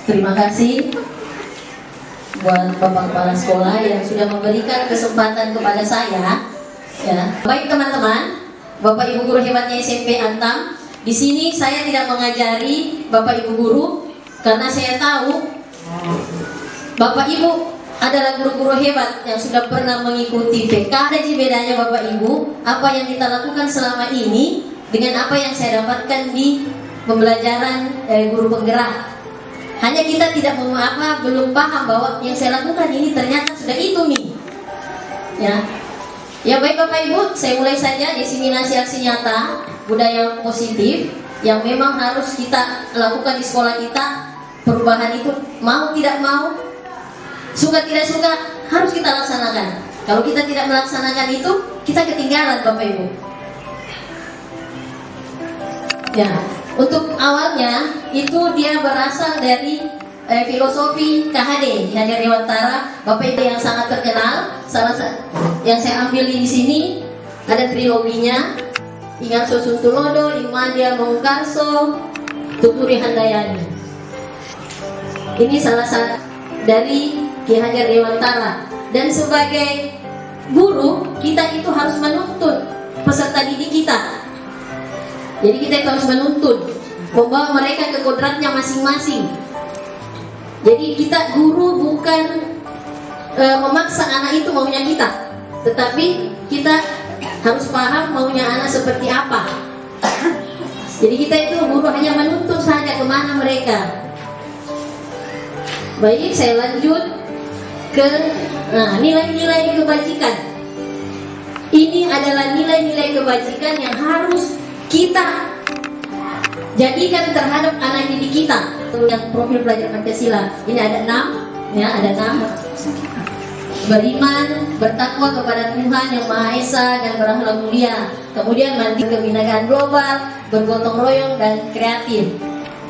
Terima kasih buat Bapak Kepala Sekolah yang sudah memberikan kesempatan kepada saya. Ya. Baik teman-teman, Bapak Ibu guru hebatnya SMP Antam, di sini saya tidak mengajari Bapak Ibu guru karena saya tahu Bapak Ibu adalah guru-guru hebat yang sudah pernah mengikuti PK. Ada bedanya Bapak Ibu, apa yang kita lakukan selama ini dengan apa yang saya dapatkan di pembelajaran guru penggerak. Hanya kita tidak belum paham bahwa yang saya lakukan ini ternyata sudah itu nih. Ya baik Bapak Ibu, saya mulai saja diseminasi aksi nyata budaya positif yang memang harus kita lakukan di sekolah kita. Perubahan itu mau tidak mau, suka tidak suka harus kita laksanakan. Kalau kita tidak melaksanakan itu, kita ketinggalan Bapak Ibu. Ya, untuk awalnya itu dia berasal dari filosofi KHD Hajar Dewantara, Bapak Ibu yang sangat terkenal. Salah satu yang saya ambil di sini ada triloginya, Ingat Sosuntulodo, Imandia Mongkarso, Tuturi Handayani. Ini salah satu dari Ki Hajar Dewantara. Dan sebagai guru kita itu harus menuntut peserta didik kita. Jadi kita itu harus menuntut, membawa mereka ke kodratnya masing-masing. Jadi kita guru bukan memaksa anak itu maunya kita, tetapi kita harus paham maunya anak seperti apa. Jadi kita itu guru hanya menuntut saja kemana mereka. Baik, saya lanjut ke nilai-nilai kebajikan. Ini adalah nilai-nilai kebajikan yang harus kita jadikan terhadap anak didik kita. Yang profil pelajar Pancasila ini ada 6, ya ada 6. beriman, bertakwa kepada Tuhan Yang Maha Esa dan berakhlak mulia. Kemudian mandiri kebinakaan global, bergotong royong dan kreatif.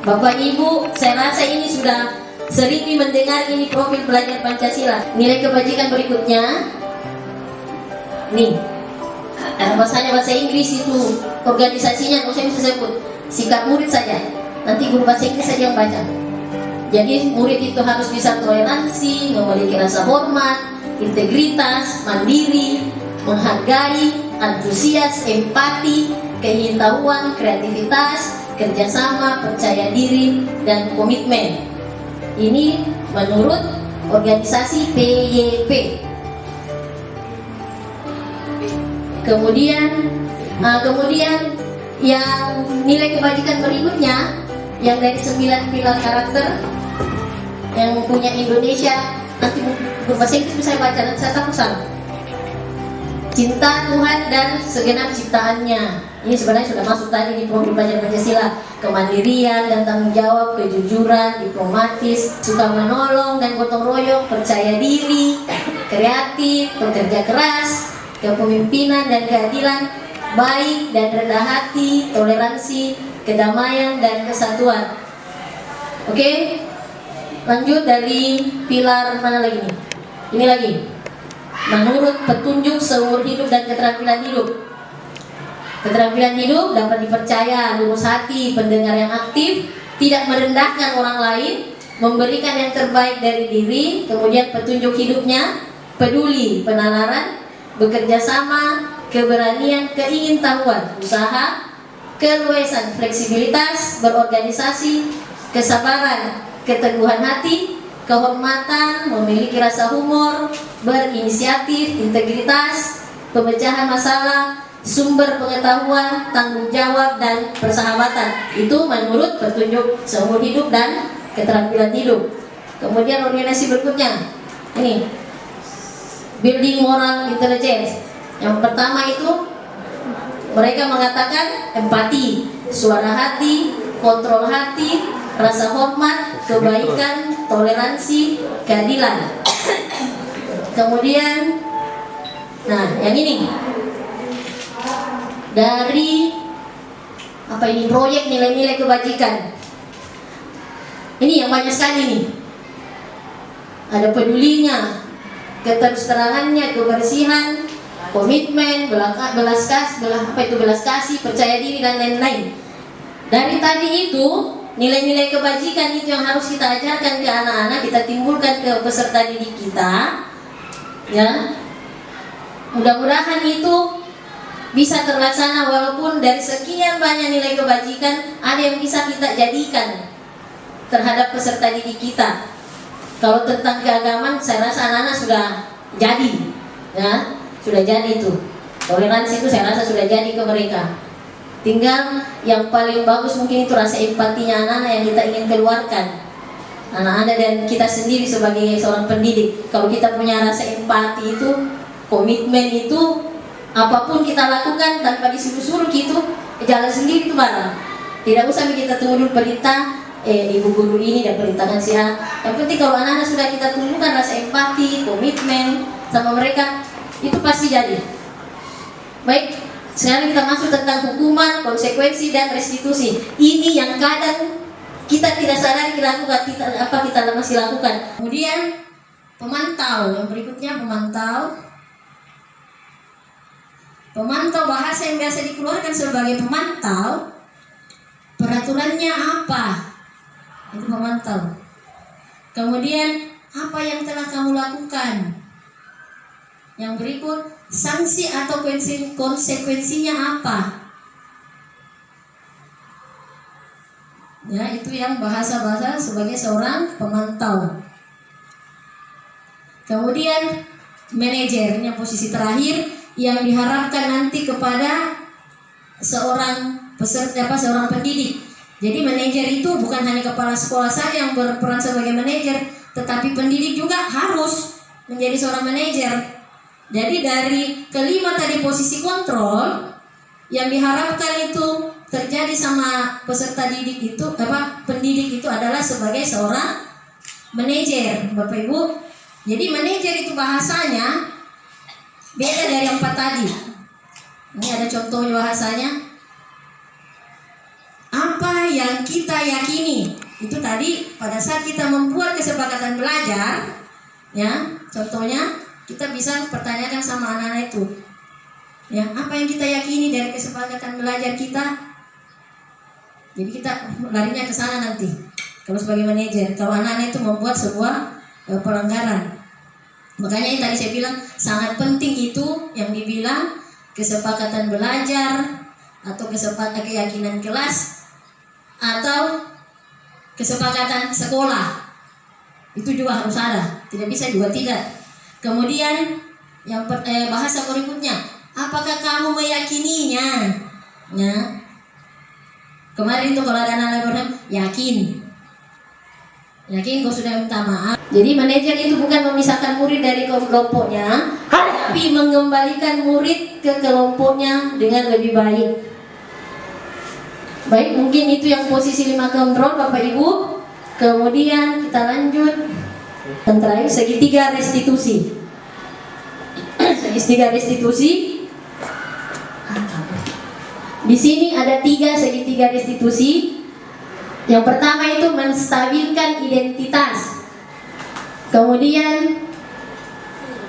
Bapak Ibu, saya rasa ini sudah sering mendengar ini profil belajar Pancasila. Nilai kebajikan berikutnya, nih, bahasa Inggris itu organisasinya, nggak usah bisa sebut, sikap murid saja. Nanti guru bahasa Inggris saja yang baca. Jadi murid itu harus bisa toleransi, memiliki rasa hormat, integritas, mandiri, menghargai, antusias, empati, keingin-tahuan, kreativitas, kerjasama, percaya diri, dan komitmen. Ini menurut organisasi PYP. Kemudian yang nilai kebajikan berikutnya, yang dari 9 pilar karakter yang punya Indonesia, nanti bahasa Inggris bisa baca, nanti saya takut salah. Cinta Tuhan dan segenap ciptaannya. Ini sebenarnya sudah masuk tadi di profil belajar Pancasila. Kemandirian dan tanggung jawab, kejujuran, diplomatis, suka menolong dan gotong royong, percaya diri, kreatif, bekerja keras, kepemimpinan dan keadilan, baik dan rendah hati, toleransi, kedamaian dan kesatuan. Oke, lanjut dari pilar mana lagi nih? Ini lagi. Menurut petunjuk seumur hidup dan keterampilan hidup. Keterampilan hidup dapat dipercaya, lurus hati, pendengar yang aktif, tidak merendahkan orang lain, memberikan yang terbaik dari diri. Kemudian petunjuk hidupnya, peduli, penalaran, bekerja sama, keberanian, keingintahuan, usaha, keluasan, fleksibilitas, berorganisasi, kesabaran, keteguhan hati, kehormatan, memiliki rasa humor, berinisiatif, integritas, pemecahan masalah, sumber pengetahuan, tanggung jawab, dan persahabatan. Itu menurut petunjuk seumur hidup dan keterampilan hidup. Kemudian organisasi berikutnya, ini building moral intelligence. Yang pertama itu mereka mengatakan empati, suara hati, kontrol hati, rasa hormat, kebaikan, toleransi, keadilan. Kemudian, nah yang ini dari apa ini, proyek nilai-nilai kebajikan. Ini yang banyak sekali nih. Ada pedulinya, keterus-terangannya, kebersihan, komitmen, belas kasih, percaya diri, dan lain-lain. Dari tadi itu nilai-nilai kebajikan itu yang harus kita ajarkan ke anak-anak, kita timbulkan ke peserta didik kita, ya. Mudah-mudahan itu bisa terlaksana, walaupun dari sekian banyak nilai kebajikan ada yang bisa kita jadikan terhadap peserta didik kita. Kalau tentang keagamaan, saya rasa anak-anak sudah jadi, ya, sudah jadi itu. Toleransi itu saya rasa sudah jadi ke mereka. Tinggal yang paling bagus mungkin itu rasa empatinya anak-anak yang kita ingin keluarkan. Anak-anak dan kita sendiri sebagai seorang pendidik, kalau kita punya rasa empati itu, komitmen itu, apapun kita lakukan tanpa disuruh-suruh gitu, jalan sendiri itu barang. Tidak usah kita tunggu dulu perintah, ibu guru ini dan perintahkan si A. Yang penting kalau anak-anak sudah kita tumbuhkan rasa empati, komitmen sama mereka, itu pasti jadi. Baik, sekarang kita masuk tentang hukuman, konsekuensi, dan restitusi. Ini yang kadang kita tidak sadari dilakukan, kita masih lakukan. Kemudian pemantau, yang berikutnya pemantau. Pemantau, bahasa yang biasa dikeluarkan sebagai pemantau, peraturannya apa? Itu pemantau. Kemudian apa yang telah kamu lakukan? Yang berikut, sanksi atau konsekuensinya apa? Ya, itu yang bahasa-bahasa sebagai seorang pemantau. Kemudian manajer, ini yang posisi terakhir, yang diharapkan nanti kepada seorang peserta, seorang pendidik. Jadi manajer itu bukan hanya kepala sekolah saja yang berperan sebagai manajer, tetapi pendidik juga harus menjadi seorang manajer. Jadi dari kelima tadi posisi kontrol, yang diharapkan itu terjadi sama peserta didik itu, pendidik itu adalah sebagai seorang manajer. Bapak Ibu, Jadi manajer itu bahasanya beda dari yang 4 tadi. Ini ada contohnya bahasanya. Apa yang kita yakini, itu tadi pada saat kita membuat kesepakatan belajar, ya, contohnya kita bisa pertanyakan sama anak-anak itu, ya, apa yang kita yakini dari kesepakatan belajar kita. Jadi kita larinya ke sana nanti. Kalau sebagai manajer, kalau anak-anak itu membuat sebuah pelanggaran. Makanya yang tadi saya bilang sangat penting itu yang dibilang kesepakatan belajar atau kesepakatan keyakinan kelas atau kesepakatan sekolah. Itu juga harus ada, tidak bisa juga tidak. Kemudian yang bahasa berikutnya, apakah kamu meyakininya? Ya. Kemarin itu kalau ada anak-anak bilang yakin kau sudah minta maaf. Jadi manajer itu bukan memisahkan murid dari kelompoknya, tapi mengembalikan murid ke kelompoknya dengan lebih baik. Baik, mungkin itu yang posisi 5 kontrol Bapak Ibu. Kemudian kita lanjut. Yang terakhir segitiga restitusi. Segitiga restitusi. Di sini ada 3 segitiga restitusi. Yang pertama itu menstabilkan identitas. Kemudian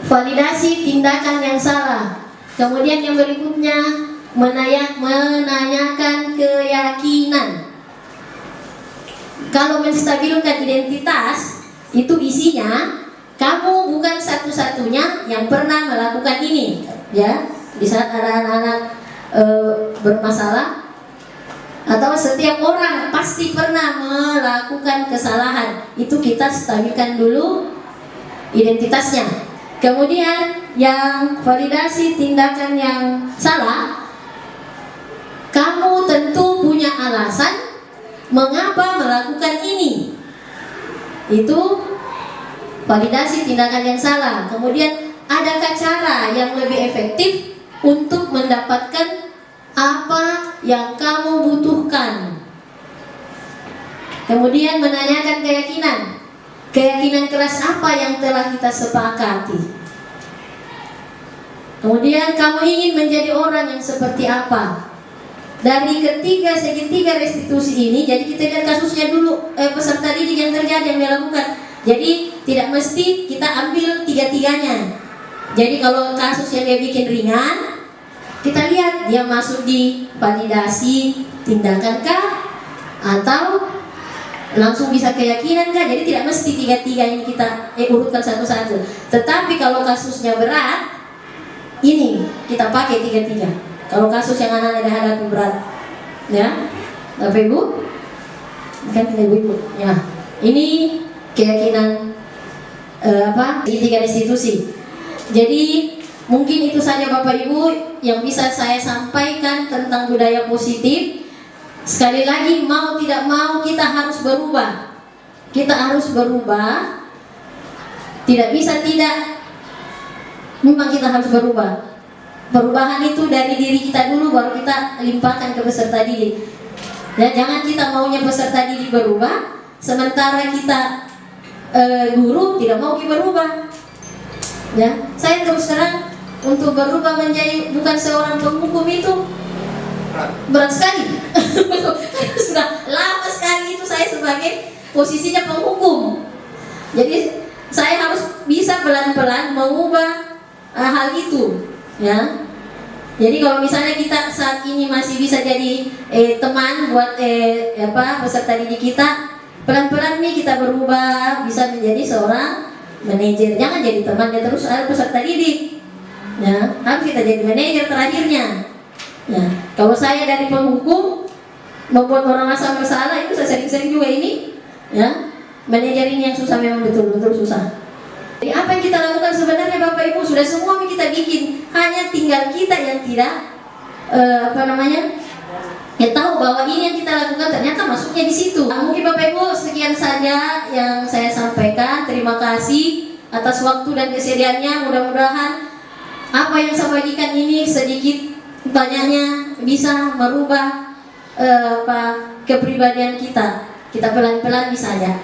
validasi tindakan yang salah. Kemudian yang berikutnya menanyakan keyakinan. Kalau menstabilkan identitas, itu isinya kamu bukan satu-satunya yang pernah melakukan ini, ya. Di saat ada anak-anak bermasalah, atau setiap orang pasti pernah melakukan kesalahan, itu kita stabilkan dulu identitasnya. Kemudian yang validasi tindakan yang salah, kamu tentu punya alasan mengapa melakukan ini. Itu validasi tindakan yang salah. Kemudian adakah cara yang lebih efektif untuk mendapatkan apa yang kamu butuhkan. Kemudian menanyakan keyakinan. Keyakinan keras apa yang telah kita sepakati. Kemudian kamu ingin menjadi orang yang seperti apa. Dari segitiga restitusi ini, jadi kita lihat kasusnya dulu, peserta didik yang terjadi yang dilakukan. Jadi tidak mesti kita ambil 3-tiganya. Jadi kalau kasus yang dia bikin ringan, kita lihat dia masuk di validasi tindakan kah, atau langsung bisa keyakinan kah. Jadi tidak mesti 3-tiga ini kita urutkan satu-satu. Tetapi kalau kasusnya berat, ini kita pakai 3-3. Kalau kasus yang anak-anak hadapi berat, ya, Bapak Ibu, kan Ibu, ya, ini keyakinan segitiga restitusi. Jadi mungkin itu saja Bapak Ibu yang bisa saya sampaikan tentang budaya positif. Sekali lagi, mau tidak mau kita harus berubah. Kita harus berubah. Tidak bisa tidak. Memang kita harus berubah. Perubahan itu dari diri kita dulu, baru kita limpahkan ke peserta didik. Ya, jangan kita maunya peserta didik berubah, sementara kita guru tidak mau kita berubah. Ya, saya terus terang untuk berubah menjadi bukan seorang penghukum itu berat sekali. Sudah lama sekali itu saya sebagai posisinya penghukum. Jadi saya harus bisa pelan-pelan mengubah hal itu. Ya, jadi kalau misalnya kita saat ini masih bisa jadi teman buat peserta didik kita, pelan-pelan nih kita berubah bisa menjadi seorang manajer. Jangan jadi temannya terus peserta didik. Ya, harus kita jadi manajer terakhirnya. Ya, kalau saya dari penghukum membuat orang merasa bersalah, itu saya sering-sering juga ini. Ya, manajer ini yang susah, memang betul-betul susah. Jadi apa yang kita lakukan sebenarnya Bapak Ibu sudah semua kita bikin, hanya tinggal kita yang tidak ya tahu bahwa ini yang kita lakukan ternyata masuknya di situ. Nah, mungkin Bapak Ibu sekian saja yang saya sampaikan. Terima kasih atas waktu dan kesediaannya. Mudah-mudahan apa yang saya bagikan ini sedikit banyaknya bisa merubah kepribadian kita. Kita pelan-pelan bisa ya.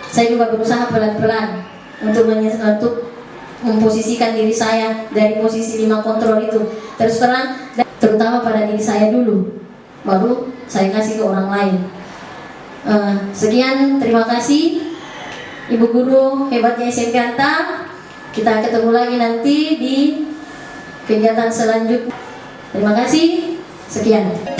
Saya juga berusaha pelan-pelan. untuk memposisikan diri saya dari posisi 5 kontrol itu. Terus terang, terutama pada diri saya dulu, baru saya kasih ke orang lain. Sekian, terima kasih Ibu Guru hebatnya SMP Anta. Kita ketemu lagi nanti di kegiatan selanjutnya. Terima kasih, sekian.